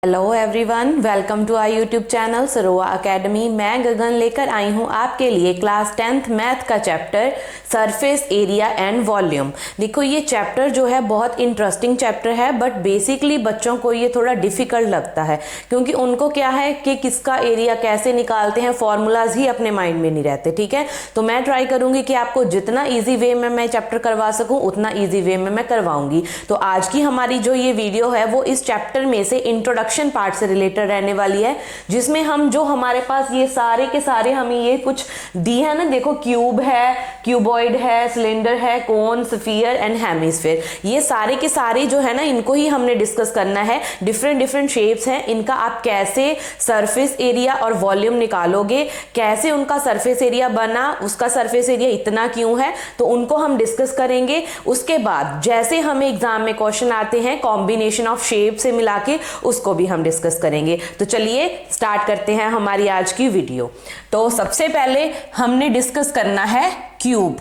Hello everyone, welcome to our YouTube channel Sarova academy. मैं गगन लेकर आई हूँ आपके लिए क्लास 10th मैथ का chapter surface area and volume. देखो ये चैप्टर जो है बहुत इंटरेस्टिंग चैप्टर है, बट बेसिकली बच्चों को ये थोड़ा डिफिकल्ट लगता है क्योंकि उनको क्या है कि किसका एरिया कैसे निकालते हैं, फॉर्मूलाज ही अपने माइंड में नहीं रहते। ठीक है, तो मैं ट्राई करूंगी कि आपको जितना ईजी वे में मैं चैप्टर करवा सकूँ उतना ईजी वे में मैं करवाऊंगी। तो आज की हमारी जो ये वीडियो है वो इस चैप्टर में से इंट्रोडक्शन पार्ट से रिलेटेड रहने वाली है, जिसमें हम जो हमारे पास ये सारे के सारे हमें ये कुछ दी है ना, देखो क्यूब है, क्यूबॉइड है, सिलेंडर है, कोन, स्फीयर एंड हेमिस्फीयर, ये सारे के सारे जो है ना इनको ही हमने डिस्कस करना है। डिफरेंट डिफरेंट शेप्स हैं, इनका आप कैसे सरफेस एरिया और वॉल्यूम निकालोगे, कैसे उनका सरफेस एरिया बना, उसका सरफेस एरिया इतना क्यों है, तो उनको हम डिस्कस करेंगे। उसके बाद जैसे हमें एग्जाम में क्वेश्चन आते हैं कॉम्बिनेशन ऑफ शेप से मिला के, उसको भी हम डिस्कस करेंगे। तो चलिए स्टार्ट करते हैं हमारी आज की वीडियो। तो सबसे पहले हमने डिस्कस करना है क्यूब।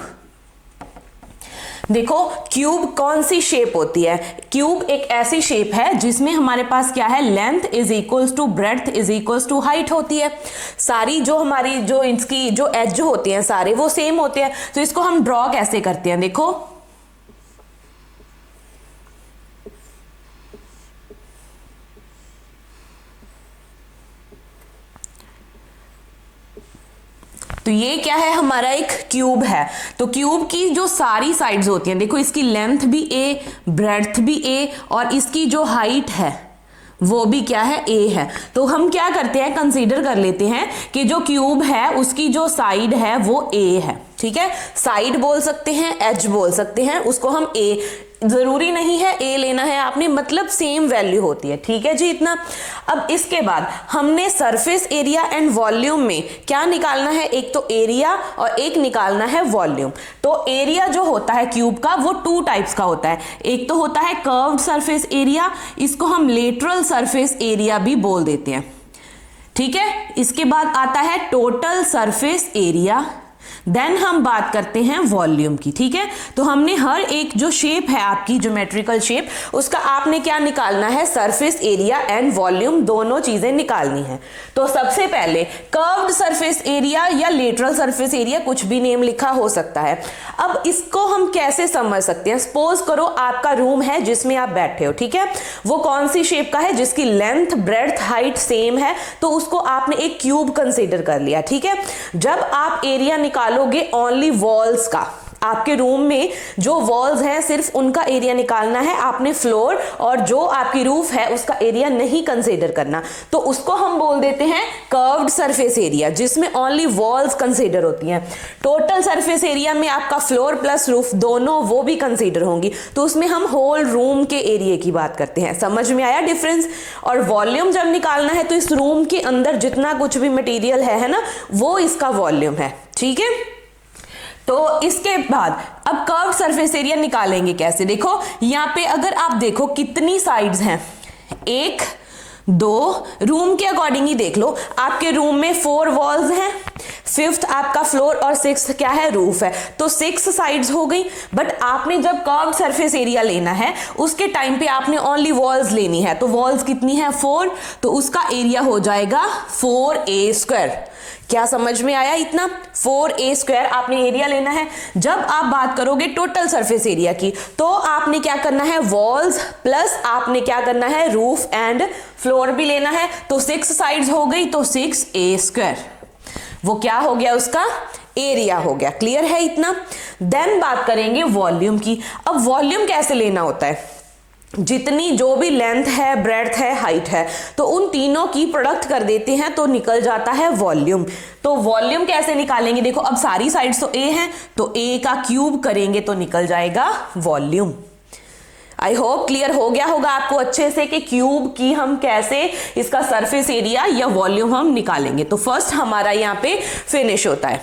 देखो क्यूब कौन सी शेप होती है। क्यूब एक ऐसी शेप है जिसमें हमारे पास क्या है, length is equals to breadth is equals to height होती है। सारी जो हमारी जो इसकी जो एज होती हैं सारे वो सेम होते हैं। तो इसको हम ड्रॉ कैसे करते हैं, देखो तो ये क्या है, हमारा एक क्यूब है। तो क्यूब की जो सारी साइड्स होती हैं, देखो इसकी लेंथ भी ए, ब्रेड्थ भी ए, और इसकी जो हाइट है वो भी क्या है, ए है। तो हम क्या करते हैं, कंसीडर कर लेते हैं कि जो क्यूब है उसकी जो साइड है वो ए है। ठीक है, साइड बोल सकते हैं, एज बोल सकते हैं, उसको हम ए, जरूरी नहीं है ए लेना है आपने, मतलब सेम वैल्यू होती है। ठीक है जी, इतना। अब इसके बाद हमने सरफेस एरिया एंड वॉल्यूम में क्या निकालना है, एक तो एरिया और एक निकालना है वॉल्यूम। तो एरिया जो होता है क्यूब का वो टू टाइप्स का होता है। एक तो होता है कर्व्ड सरफेस एरिया, इसको हम लेटरल सरफेस एरिया भी बोल देते हैं। ठीक है, इसके बाद आता है टोटल सरफेस एरिया, देन हम बात करते हैं वॉल्यूम की। ठीक है, तो हमने हर एक जो शेप है आपकी ज्योमेट्रिकल शेप, उसका आपने क्या निकालना है, सरफेस एरिया एंड वॉल्यूम, दोनों चीजें निकालनी है। तो सबसे पहले कर्व्ड सरफेस एरिया या लेटरल सरफेस एरिया, कुछ भी नेम लिखा हो सकता है। अब इसको हम कैसे समझ सकते हैं, सपोज करो आपका रूम है जिसमें आप बैठे हो। ठीक है, वो कौन सी शेप का है, जिसकी लेंथ ब्रेड्थ हाइट सेम है, तो उसको आपने एक क्यूब कंसीडर कर लिया। ठीक है, जब आप एरिया निकालोगे ओनली वॉल्स का, आपके रूम में जो वॉल्स हैं सिर्फ उनका एरिया निकालना है आपने, फ्लोर और जो आपकी रूफ है उसका एरिया नहीं कंसीडर करना। तो उसको हम बोल देते हैं कर्व्ड सरफेस एरिया, जिसमें ओनली वॉल्स कंसीडर होती हैं। टोटल सरफेस एरिया में आपका फ्लोर प्लस रूफ दोनों वो भी कंसीडर होंगी, तो उसमें हम होल रूम के एरिया की बात करते हैं। समझ में आया डिफरेंस। और वॉल्यूम जब निकालना है तो इस रूम के अंदर जितना कुछ भी मटेरियल है ना, वो इसका वॉल्यूम है। ठीक है, तो इसके बाद अब कर्व सरफेस एरिया निकालेंगे कैसे, देखो यहां पे अगर आप देखो कितनी साइड्स हैं, एक दो, रूम के अकॉर्डिंग ही देख लो। आपके रूम में 4 वॉल्स हैं, 5th आपका फ्लोर और 6th क्या है, रूफ है, तो 6 साइड्स हो गई। बट आपने जब कर्व सरफेस एरिया लेना है उसके टाइम पे आपने ओनली वॉल्स लेनी है, तो वॉल्स कितनी है, 4, तो उसका एरिया हो जाएगा 4a²। क्या समझ में आया, इतना 4a² आपने एरिया लेना है। जब आप बात करोगे टोटल सरफेस एरिया की, तो आपने क्या करना है, वॉल्स प्लस आपने क्या करना है, रूफ एंड फ्लोर भी लेना है। तो 6 साइड्स हो गई, तो 6a², वो क्या हो गया, उसका एरिया हो गया। क्लियर है इतना। देन बात करेंगे वॉल्यूम की। अब वॉल्यूम कैसे लेना होता है, जितनी जो भी लेंथ है, ब्रेड्थ है, हाइट है, तो उन तीनों की प्रोडक्ट कर देते हैं तो निकल जाता है वॉल्यूम। तो वॉल्यूम कैसे निकालेंगे, देखो अब सारी साइड्स तो ए हैं, तो ए का क्यूब करेंगे तो निकल जाएगा वॉल्यूम। आई होप क्लियर हो गया होगा आपको अच्छे से कि क्यूब की हम कैसे इसका सरफेस एरिया या वॉल्यूम हम निकालेंगे। तो फर्स्ट हमारा यहां पे फिनिश होता है।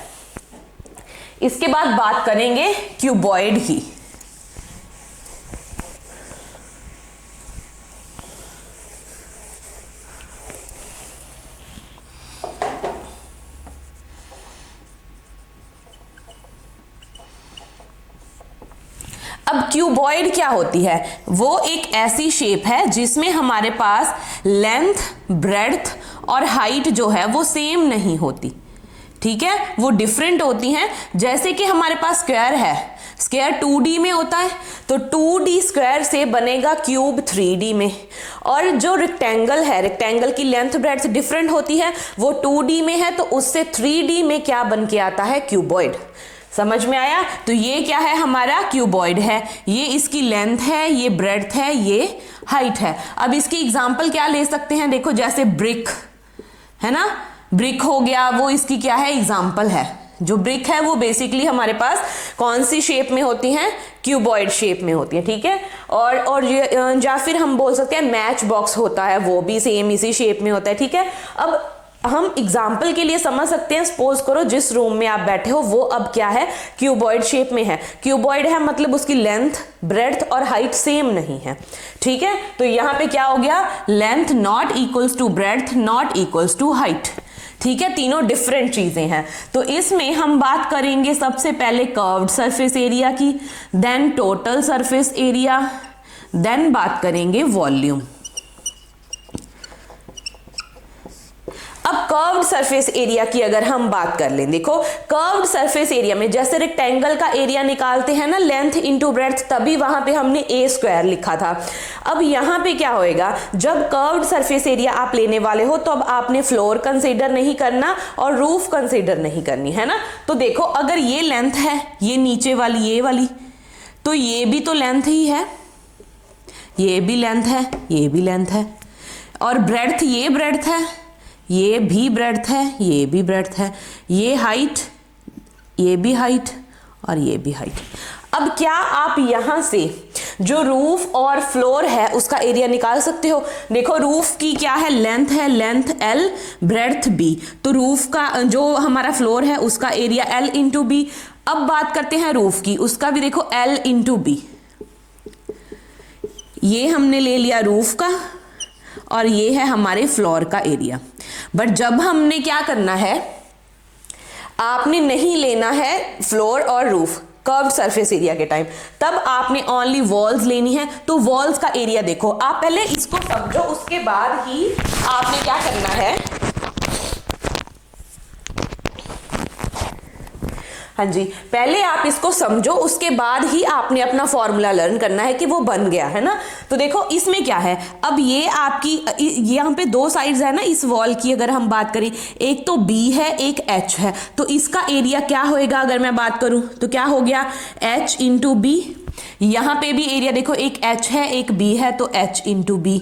इसके बाद बात करेंगे क्यूबॉइड की। अब क्यूबॉइड क्या होती है? वो एक ऐसी शेप है जिसमें हमारे पास लेंथ, ब्रेड्थ और हाइट जो है वो सेम नहीं होती, ठीक है, वो डिफरेंट होती हैं। जैसे कि हमारे पास स्क्वायर है, स्क्वायर 2D में होता है, तो 2D स्क्वायर से बनेगा क्यूब 3D में। और जो रेक्टेंगल है, रेक्टेंगल की लेंथ ब्रेड्थ डिफरेंट होती है, वो 2D में है, तो उससे 3D में क्या बन के आता है? क्यूबॉइड। समझ में आया? तो ये क्या है? हमारा क्यूबॉइड है। ये इसकी लेंथ है, ये ब्रेड्थ है, ये हाइट है। अब इसकी एग्जांपल क्या ले सकते हैं? देखो जैसे ब्रिक है ना, ब्रिक हो गया, वो इसकी क्या है? एग्जांपल है। जो ब्रिक है वो बेसिकली हमारे पास कौन सी शेप में होती हैं? क्यूबॉइड शेप में होती है, ठीक है। और या फिर हम बोल सकते हैं मैच बॉक्स होता है, वो भी सेम इसी शेप में होता है, ठीक है। अब हम एग्जाम्पल के लिए समझ सकते हैं, सपोज करो जिस रूम में आप बैठे हो वो अब क्या है? क्यूबॉइड शेप में है। क्यूबॉइड है मतलब उसकी लेंथ, ब्रेड्थ और हाइट सेम नहीं है, ठीक है। तो यहां पे क्या हो गया? Length not equals to breadth not equals to height, ठीक है, तीनों डिफरेंट चीजें हैं। तो इसमें हम बात करेंगे सबसे पहले कर्व्ड सरफेस एरिया की, then total surface area, then बात करेंगे वॉल्यूम। अब कर्व्ड सरफेस एरिया की अगर हम बात कर लें, देखो कर्व्ड सरफेस एरिया में जैसे रेक्टेंगल का एरिया निकालते हैं ना, लेंथ इंटू ब्रेड्थ, तभी वहां पे हमने ए स्क्वायर लिखा था। अब यहां पे क्या होएगा? जब कर्व्ड सरफेस एरिया आप लेने वाले हो तो अब आपने फ्लोर कंसीडर नहीं करना और रूफ कंसीडर नहीं करनी, है ना। तो देखो अगर ये लेंथ है, ये नीचे वाली, ये वाली, तो ये भी तो लेंथ ही है, ये भी लेंथ है, ये भी लेंथ है, और ब्रेड्थ, ये ब्रेड्थ है, ये भी ब्रेड्थ है, ये भी ब्रेड्थ है, ये हाइट, ये भी हाइट और ये भी हाइट। अब क्या आप यहां से जो रूफ और फ्लोर है उसका एरिया निकाल सकते हो? देखो रूफ की क्या है? लेंथ है, लेंथ L, ब्रेड्थ B, तो रूफ का जो हमारा फ्लोर है उसका एरिया L इंटू B। अब बात करते हैं रूफ की, उसका भी देखो L इंटू B। ये हमने ले लिया रूफ का और ये है हमारे फ्लोर का एरिया। बट जब हमने क्या करना है, आपने नहीं लेना है फ्लोर और रूफ कर्व्ड सरफेस एरिया के टाइम, तब आपने ओनली वॉल्स लेनी है। तो वॉल्स का एरिया देखो, आप पहले इसको समझो, उसके बाद ही आपने क्या करना है, हाँ जी, पहले आप इसको समझो, उसके बाद ही आपने अपना फॉर्मूला लर्न करना है कि वो बन गया है ना। तो देखो इसमें क्या है, अब ये आपकी यहाँ पे दो साइड्स है ना इस वॉल की, अगर हम बात करें, एक तो B है, एक H है, तो इसका एरिया क्या होएगा? अगर मैं बात करूं तो क्या हो गया? H into B। यहाँ पे भी एरिया देखो, एक H है, एक B है, तो H इंटू B।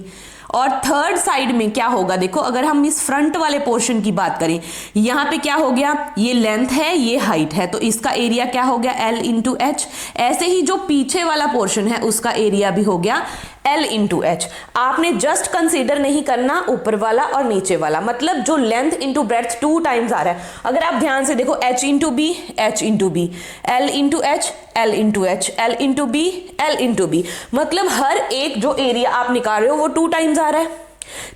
और थर्ड साइड में क्या होगा? देखो अगर हम इस फ्रंट वाले पोर्शन की बात करें, यहां पे क्या हो गया? ये लेंथ है, ये हाइट है, तो इसका एरिया क्या हो गया? L into H। ऐसे ही जो पीछे वाला पोर्शन है उसका एरिया भी हो गया L इंटू H। आपने जस्ट कंसीडर नहीं करना ऊपर वाला और नीचे वाला, मतलब जो लेंथ इंटू ब्रेड्थ 2 टाइम्स आ रहा है। अगर आप ध्यान से देखो, H into B, H into B, L into H, L into H, L into B, L into B, मतलब हर एक जो एरिया आप निकाल रहे हो वो 2 टाइम्स आ रहा है,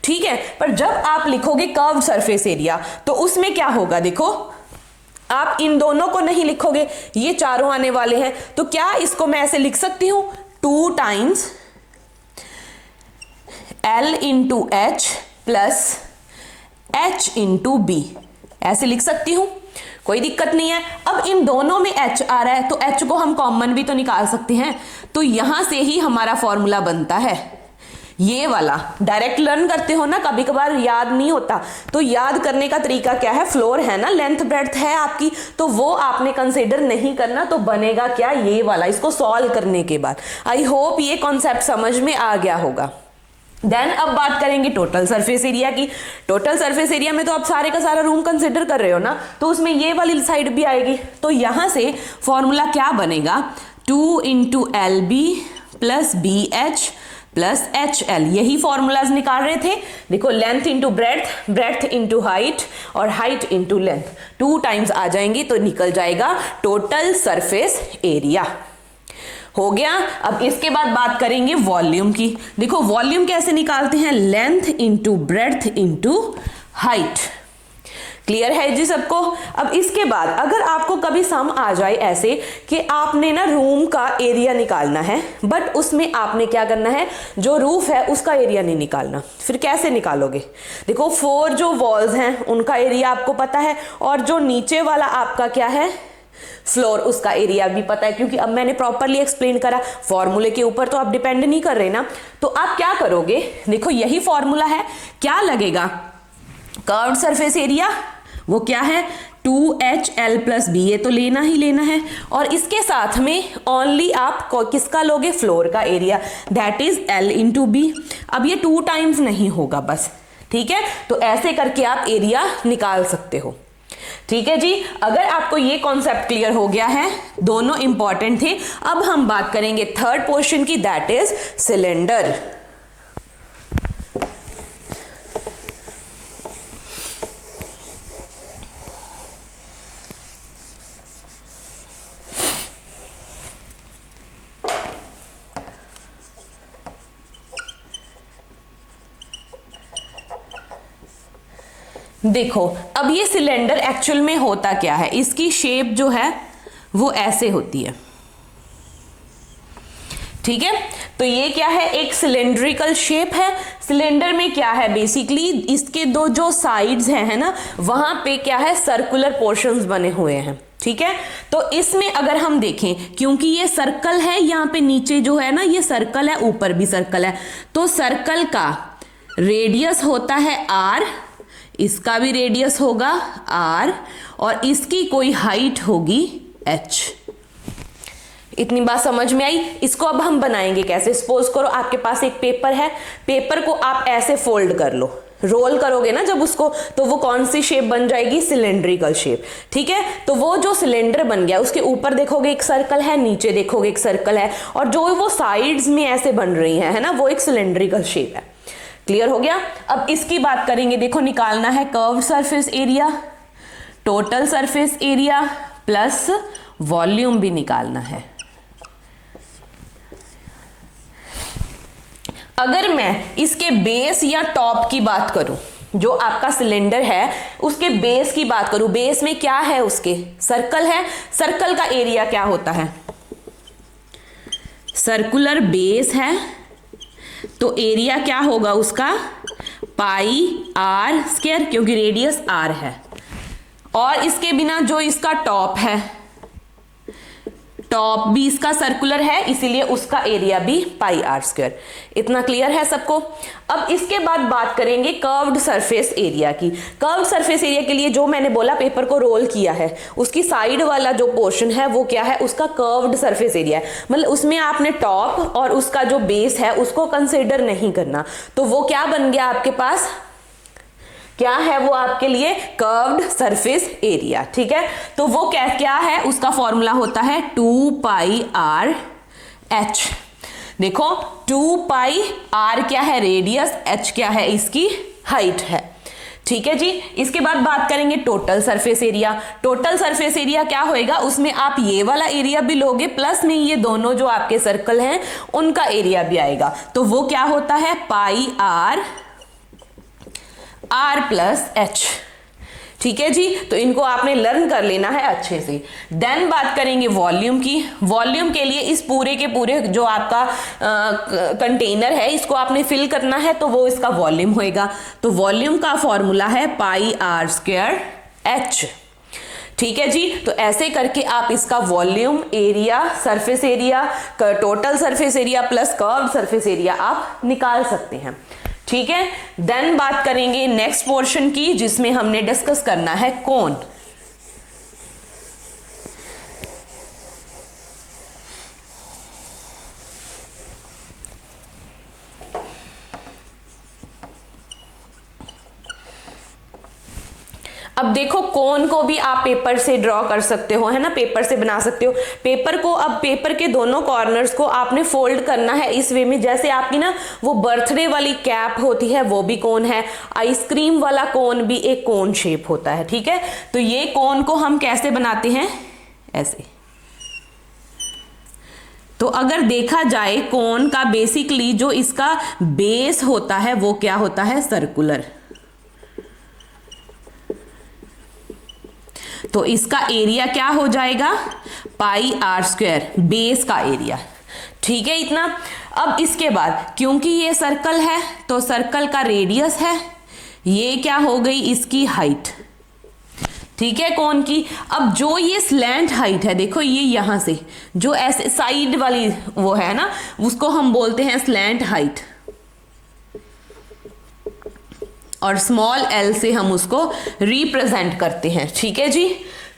ठीक है। पर जब आप लिखोगे कर्व्ड सरफेस एरिया तो उसमें क्या होगा? देखो आप इन दोनों को नहीं लिखोगे, ये चारों आने वाले हैं, तो क्या इसको मैं ऐसे लिख सकती हूं? 2 times L into H plus H into B, ऐसे लिख सकती हूं, कोई दिक्कत नहीं है। अब इन दोनों में H आ रहा है तो H को हम कॉमन भी तो निकाल सकते हैं, तो यहां से ही हमारा फॉर्मूला बनता है ये वाला। डायरेक्ट लर्न करते हो ना, कभी कभार याद नहीं होता, तो याद करने का तरीका क्या है? फ्लोर है ना, लेंथ ब्रेड्थ है आपकी, तो वो आपने कंसीडर नहीं करना, तो बनेगा क्या? ये वाला, इसको सॉल्व करने के बाद। आई होप ये कॉन्सेप्ट समझ में आ गया होगा। देन अब बात करेंगे टोटल सरफेस एरिया की। टोटल सरफेस एरिया में तो आप सारे का सारा रूम कंसिडर कर रहे हो ना, तो उसमें ये वाली साइड भी आएगी, तो यहां से फॉर्मूला क्या बनेगा? 2 into LB plus BH plus HL, यही फॉर्मूलाज निकाल रहे थे। देखो length into breadth, breadth into height और हाइट इंटू लेंथ, 2 टाइम्स आ जाएंगी तो निकल जाएगा टोटल सरफेस एरिया। हो गया। अब इसके बाद बात करेंगे वॉल्यूम की। देखो वॉल्यूम कैसे निकालते हैं? Length into breadth into height. Clear है जी सबको। अब इसके बाद अगर आपको कभी सम आ जाए ऐसे कि आपने ना रूम का एरिया निकालना है, बट उसमें आपने क्या करना है, जो रूफ है उसका एरिया नहीं निकालना, फिर कैसे निकालोगे? देखो 4 जो वॉल्स हैं उनका एरिया आपको पता है, और जो नीचे वाला आपका क्या है, फ्लोर, उसका एरिया भी पता है, क्योंकि अब मैंने प्रॉपरली एक्सप्लेन करा। फॉर्मूले के ऊपर तो आप डिपेंड नहीं कर रहे ना। तो आप क्या करोगे, देखो यही फॉर्मूला है, क्या लगेगा, कर्व्ड सरफेस एरिया वो क्या है 2HL + B, ये तो लेना ही लेना है, और इसके साथ में ओनली आप किसका लोगे, फ्लोर का area, that is L × B। अब ये 2 टाइम्स नहीं होगा बस, ठीक है। तो ऐसे करके आप एरिया निकाल सकते हो, ठीक है जी। अगर आपको ये कॉन्सेप्ट क्लियर हो गया है, दोनों इंपॉर्टेंट थे। अब हम बात करेंगे थर्ड पोर्शन की, दैट इज सिलेंडर। देखो अब ये सिलेंडर एक्चुअल में होता क्या है, इसकी शेप जो है वो ऐसे होती है, ठीक है। तो ये क्या है, एक सिलेंड्रिकल शेप है। सिलेंडर में क्या है, बेसिकली इसके दो जो साइड्स हैं, है ना, वहां पे क्या है, सर्कुलर पोर्शंस बने हुए हैं, ठीक है। तो इसमें अगर हम देखें, क्योंकि ये सर्कल है, यहाँ पे नीचे जो है ना ये सर्कल है, ऊपर भी सर्कल है, तो सर्कल का रेडियस होता है r, इसका भी रेडियस होगा r, और इसकी कोई हाइट होगी h। इतनी बात समझ में आई। इसको अब हम बनाएंगे कैसे, सपोज करो आपके पास एक पेपर है, पेपर को आप ऐसे फोल्ड कर लो, रोल करोगे ना जब उसको, तो वो कौन सी शेप बन जाएगी, सिलेंड्रिकल शेप, ठीक है। तो वो जो सिलेंडर बन गया, उसके ऊपर देखोगे एक सर्कल है, नीचे देखोगे एक सर्कल है, और जो वो साइड्स में ऐसे बन रही है ना, वो एक सिलेंड्रिकल शेप है। क्लियर हो गया। अब इसकी बात करेंगे, देखो निकालना है curved surface area, total surface area plus volume भी निकालना है। अगर मैं इसके बेस या टॉप की बात करूं, जो आपका सिलेंडर है उसके बेस की बात करूं, बेस में क्या है, उसके सर्कल है, सर्कल का एरिया क्या होता है, सर्कुलर बेस है, तो एरिया क्या होगा उसका, πr², क्योंकि रेडियस r है। और इसके बिना जो इसका टॉप है, टॉप भी इसका सर्कुलर है, इसीलिए उसका एरिया भी πr²। इतना क्लियर है सबको। अब इसके बाद बात करेंगे कर्व्ड सरफेस एरिया की। कर्व्ड सरफेस एरिया के लिए जो मैंने बोला, पेपर को रोल किया है, उसकी साइड वाला जो पोर्शन है वो क्या है, उसका कर्व्ड सरफेस एरिया है। मतलब उसमें आपने टॉप और उसका जो बेस है उसको कंसिडर नहीं करना, तो वो क्या बन गया आपके पास, क्या है वो आपके लिए, कर्व्ड सरफेस एरिया, ठीक है। तो वो क्या है, उसका फॉर्मूला होता है 2πr h। देखो 2πr क्या है, रेडियस, h क्या है, इसकी हाइट है, ठीक है जी। इसके बाद बात करेंगे total surface area. Total surface area क्या होएगा, उसमें आप ये वाला एरिया भी लोगे, प्लस में ये दोनों जो आपके सर्कल हैं उनका एरिया भी आएगा, तो वो क्या होता है, πr r + h, ठीक है जी। तो इनको आपने लर्न कर लेना है अच्छे से। देन बात करेंगे वॉल्यूम की। वॉल्यूम के लिए इस पूरे के पूरे जो आपका कंटेनर है, इसको आपने फिल करना है, तो वो इसका वॉल्यूम होएगा। तो वॉल्यूम का फॉर्मूला है πr² h, ठीक है जी। तो ऐसे करके आप इसका volume, area, surface area, total surface area plus curved surface area आप निकाल सकते हैं, ठीक है। देन बात करेंगे नेक्स्ट पोर्शन की, जिसमें हमने डिस्कस करना है कोन। अब देखो कोन को भी आप पेपर से ड्रॉ कर सकते हो, है ना, पेपर से बना सकते हो। पेपर को, अब पेपर के दोनों कॉर्नर्स को आपने फोल्ड करना है इस वे में, जैसे आपकी ना वो बर्थडे वाली कैप होती है, वो भी कोन है, आइसक्रीम वाला कोन भी एक कोन शेप होता है, ठीक है। तो ये कोन को हम कैसे बनाते हैं, ऐसे। तो अगर देखा जाए कोन का बेसिकली जो इसका बेस होता है वो क्या होता है, सर्कुलर, तो इसका एरिया क्या हो जाएगा, पाई आर स्क्वायर, बेस का एरिया। ठीक है इतना। अब इसके बाद क्योंकि ये सर्कल है तो सर्कल का रेडियस है, ये क्या हो गई इसकी हाइट। ठीक है कोन की। अब जो ये स्लैंट हाइट है, देखो ये यहां से जो ऐसे साइड वाली वो है ना, उसको हम बोलते हैं स्लैंट हाइट, और स्मॉल एल से हम उसको रिप्रेजेंट करते हैं। ठीक है जी।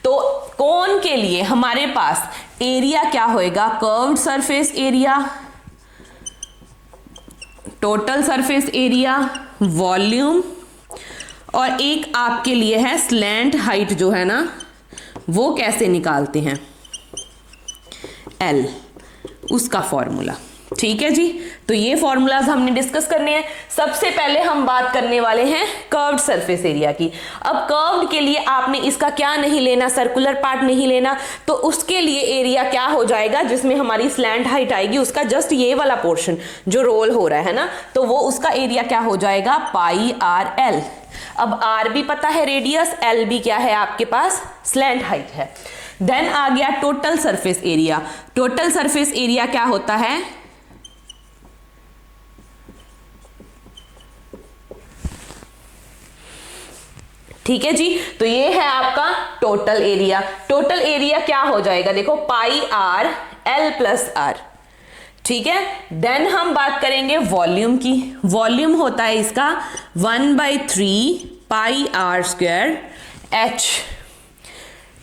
तो कोन के लिए हमारे पास एरिया क्या होएगा, curved surface area, total surface area, volume, और एक आपके लिए है स्लैंट हाइट जो है ना, वो कैसे निकालते हैं, एल, उसका फॉर्मूला। ठीक है जी। तो ये फॉर्मूलाज हमने डिस्कस करने हैं। सबसे पहले हम बात करने वाले हैं कर्व्ड सरफेस एरिया की। अब कर्व्ड के लिए आपने इसका क्या नहीं लेना, सर्कुलर पार्ट नहीं लेना, तो उसके लिए एरिया क्या हो जाएगा, जिसमें हमारी स्लैंट हाइट आएगी, उसका जस्ट ये वाला पोर्शन जो रोल हो रहा है ना, तो वो उसका एरिया क्या हो जाएगा, पाई आर एल। अब आर भी पता है रेडियस, एल भी क्या है आपके पास, स्लैंट हाइट है। देन आ गया total surface area. Total surface area क्या होता है, ठीक है जी। तो ये है आपका टोटल एरिया। टोटल एरिया क्या हो जाएगा, देखो पाई आर एल प्लस आर। ठीक है। देन हम बात करेंगे वॉल्यूम की। वॉल्यूम होता है इसका 1/3 पाई आर स्क्वायर एच।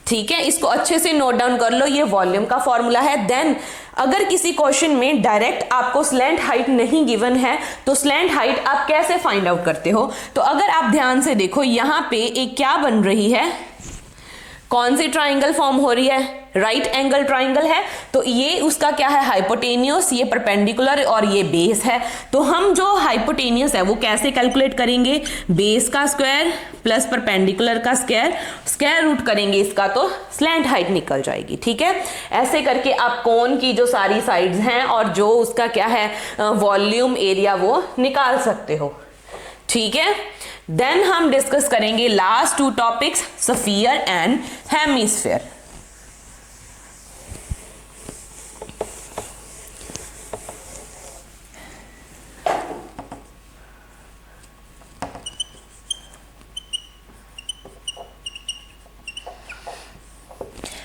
ठीक है, इसको अच्छे से नोट डाउन कर लो, ये वॉल्यूम का फॉर्मूला है। देन अगर किसी क्वेश्चन में डायरेक्ट आपको स्लैंट हाइट नहीं गिवन है तो स्लैंट हाइट आप कैसे फाइंड आउट करते हो, तो अगर आप ध्यान से देखो यहां पे एक क्या बन रही है, कौन सी ट्राइंगल फॉर्म हो रही है, राइट एंगल ट्राइंगल है। तो ये उसका क्या है, हाइपोटेनियस, ये परपेंडिकुलर और ये बेस है। तो हम जो हाइपोटेनियस है वो कैसे कैलकुलेट करेंगे, बेस का स्क्वायर प्लस परपेंडिकुलर का स्क्वायर, स्क्वायर रूट करेंगे इसका तो स्लैंट हाइट निकल जाएगी। ठीक है, ऐसे करके आप कोन की जो सारी साइड्स हैं और जो उसका क्या है वॉल्यूम एरिया वो निकाल सकते हो। ठीक है। देन हम डिस्कस करेंगे last to topics, sphere and hemisphere.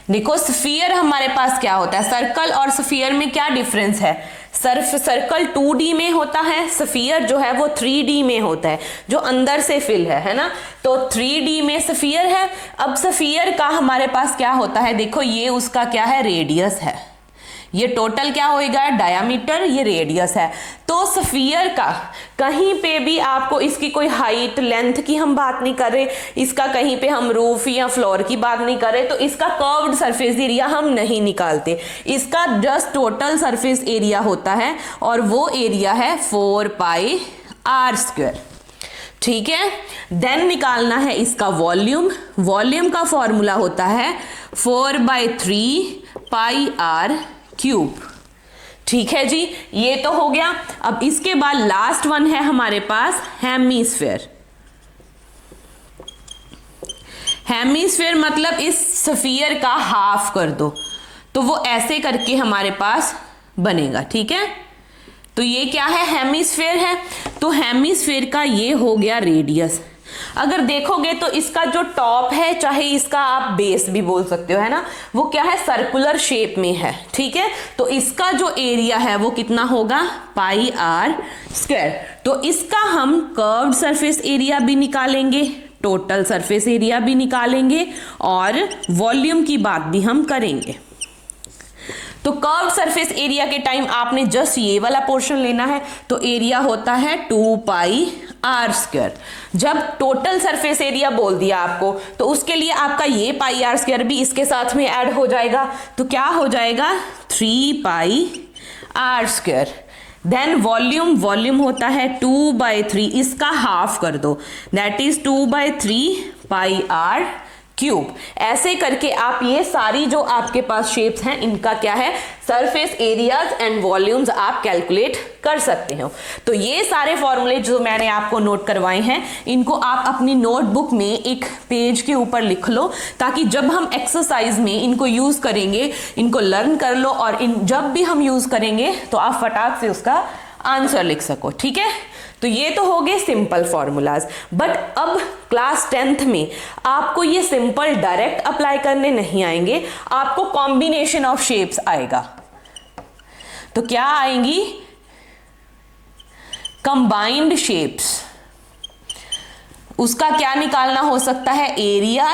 देखो स्फीयर हमारे पास क्या होता है, सर्कल और स्फीयर में क्या डिफरेंस है, सर्कल 2D में होता है, स्फीयर जो है वो 3D में होता है, जो अंदर से फिल है ना। तो 3D में स्फीयर है। अब स्फीयर का हमारे पास क्या होता है, देखो ये उसका क्या है, रेडियस है, ये टोटल क्या होएगा, डायामीटर, ये रेडियस है। तो स्फीयर का कहीं पे भी आपको इसकी कोई हाइट लेंथ की हम बात नहीं कर रहे, इसका कहीं पे हम रूफ या फ्लोर की बात नहीं कर रहे, तो इसका कर्व्ड सरफेस एरिया हम नहीं निकालते, इसका जस्ट टोटल सरफेस एरिया होता है और वो एरिया है 4 पाई आर स्क्वायर। ठीक है। देन निकालना है इसका वॉल्यूम। वॉल्यूम का फॉर्मूला होता है 4/3 पाई आर क्यूब। ठीक है जी, ये तो हो गया। अब इसके बाद लास्ट वन है हमारे पास हेमिस्फीयर। हेमिस्फीयर मतलब इस स्फीयर का हाफ कर दो, तो वो ऐसे करके हमारे पास बनेगा। ठीक है, तो ये क्या है, हेमिस्फीयर है। तो हेमिस्फीयर का ये हो गया रेडियस। अगर देखोगे तो इसका जो टॉप है, चाहे इसका आप बेस भी बोल सकते हो, है ना, वो क्या है, सर्कुलर शेप में है। ठीक है, तो इसका जो एरिया है वो कितना होगा, पाई आर स्क्वायर। तो इसका हम कर्व्ड सरफेस एरिया भी निकालेंगे, टोटल सरफेस एरिया भी निकालेंगे और वॉल्यूम की बात भी हम करेंगे। तो कर्व सरफेस एरिया के टाइम आपने जस्ट ये वाला पोर्शन लेना है, तो एरिया होता है 2 पाई आर स्क्वायर। जब टोटल सरफेस एरिया बोल दिया आपको, तो उसके लिए आपका ये पाई आर स्क्वायर भी इसके साथ में ऐड हो जाएगा, तो क्या हो जाएगा 3 pi r square. Then volume, volume होता है 2/3, इसका हाफ कर दो, that is 2/3 pi r cube. ऐसे करके आप ये सारी जो आपके पास शेप्स हैं इनका क्या है, सरफेस एरियाज एंड वॉल्यूम्स आप कैलकुलेट कर सकते हो। तो ये सारे फॉर्मूले जो मैंने आपको नोट करवाए हैं इनको आप अपनी नोटबुक में एक पेज के ऊपर लिख लो, ताकि जब हम एक्सरसाइज में इनको यूज करेंगे, इनको लर्न कर लो और जब भी हम यूज करेंगे तो आप फटाक से उसका आंसर लिख सको। ठीक है, तो ये तो हो गए सिंपल फॉर्मूलाज। बट अब क्लास 10th में आपको ये सिंपल डायरेक्ट अप्लाई करने नहीं आएंगे, आपको कॉम्बिनेशन ऑफ शेप्स आएगा। तो क्या आएंगी, कंबाइंड शेप्स। उसका क्या निकालना हो सकता है, एरिया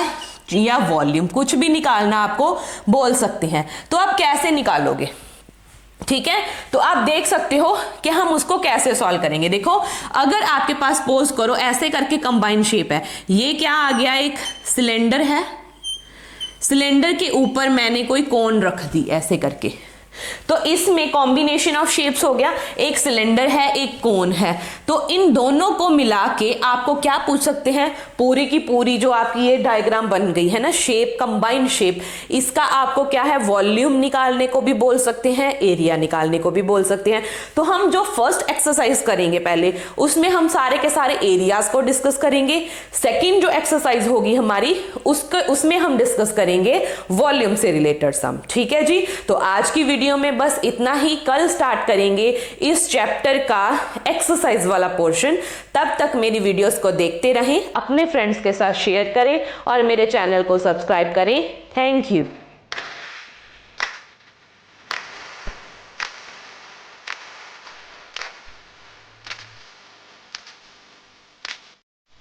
या वॉल्यूम, कुछ भी निकालना आपको बोल सकते हैं। तो आप कैसे निकालोगे, ठीक है, तो आप देख सकते हो कि हम उसको कैसे सॉल्व करेंगे। देखो, अगर आपके पास पोज करो ऐसे करके कंबाइंड शेप है, ये क्या आ गया, एक सिलेंडर है, सिलेंडर के ऊपर मैंने कोई कोन रख दी ऐसे करके, तो इसमें कॉम्बिनेशन ऑफ शेप्स हो गया, एक सिलेंडर है एक कोन है। तो इन दोनों को मिला के आपको क्या पूछ सकते हैं, पूरी की पूरी जो आपकी ये डायग्राम बन गई है ना, शेप, कंबाइंड शेप, इसका आपको क्या है, वॉल्यूम निकालने को भी बोल सकते हैं, एरिया निकालने को भी बोल सकते हैं। तो हम जो फर्स्ट एक्सरसाइज करेंगे पहले, उसमें हम सारे के सारे एरियाज को डिस्कस करेंगे। सेकेंड जो एक्सरसाइज होगी हमारी, उसमें हम डिस्कस करेंगे वॉल्यूम से रिलेटेड सम। ठीक है जी, तो आज की वीडियो में बस इतना ही। कल स्टार्ट करेंगे इस चैप्टर का एक्सरसाइज वाला पोर्शन। तब तक मेरी वीडियोस को देखते रहें, अपने फ्रेंड्स के साथ शेयर करें और मेरे चैनल को सब्सक्राइब करें। Thank you.